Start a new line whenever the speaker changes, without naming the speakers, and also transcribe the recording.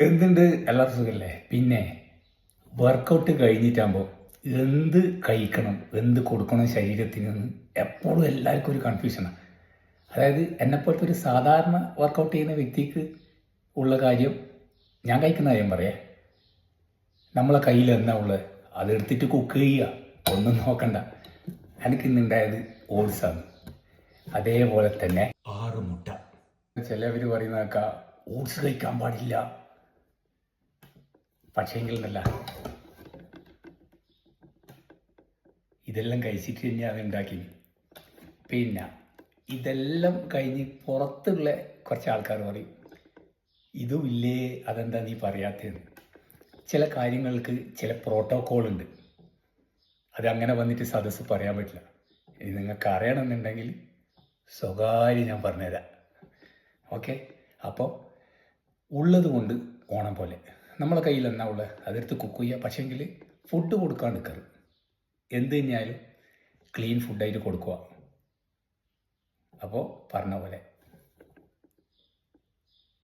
എന്തുണ്ട് എല്ലാവർക്കും സുഖല്ലേ? പിന്നെ വർക്കൗട്ട് കഴിഞ്ഞിട്ടാകുമ്പോൾ എന്ത് കഴിക്കണം എന്ത് കൊടുക്കണം ശരീരത്തിന് എപ്പോഴും എല്ലാവർക്കും ഒരു കൺഫ്യൂഷനാണ്. അതായത് എന്നെപ്പോലത്തെ ഒരു സാധാരണ വർക്കൗട്ട് ചെയ്യുന്ന വ്യക്തിക്ക് ഉള്ള കാര്യം ഞാൻ കഴിക്കുന്ന കാര്യം പറയാം. നമ്മളെ കയ്യിൽ എന്നാ ഉള്ളത് അതെടുത്തിട്ട് കുക്ക് ചെയ്യുക, ഒന്നും നോക്കണ്ട. എനിക്കിന്നുണ്ടായത് ഓട്സാണ്. അതേപോലെ തന്നെ 6 മുട്ട. ചിലവർ പറയുന്നതൊക്കെ ഓട്സ് കഴിക്കാൻ പാടില്ല, പക്ഷേങ്കിലല്ല, ഇതെല്ലാം കഴിച്ചിട്ട് തന്നെയാണ് ഉണ്ടാക്കി. പിന്നെ ഇതെല്ലാം കഴിഞ്ഞ് പുറത്തുള്ള കുറച്ച് ആൾക്കാർ പറയും ഇതും ഇല്ലേ, അതെന്താ നീ പറയാത്തതെന്ന്. ചില കാര്യങ്ങൾക്ക് ചില പ്രോട്ടോക്കോൾ ഉണ്ട്, അതങ്ങനെ വന്നിട്ട് സദസ്സ് പറയാൻ പറ്റില്ല. ഇനി നിങ്ങൾക്ക് അറിയണമെന്നുണ്ടെങ്കിൽ സ്വകാര്യം ഞാൻ പറഞ്ഞുതരാം. ഓക്കെ, അപ്പോൾ ഉള്ളത് കൊണ്ട് ഓണം പോലെ നമ്മളെ കയ്യിൽ എന്നാ ഉള്ളത് അതെടുത്ത് കുക്ക് ചെയ്യുക. പക്ഷേങ്കിൽ ഫുഡ് കൊടുക്കാൻ നിൽക്കരുത്. എന്ത് കഴിഞ്ഞാലും ക്ലീൻ ഫുഡായിട്ട് കൊടുക്കുക. അപ്പോൾ പറഞ്ഞ പോലെ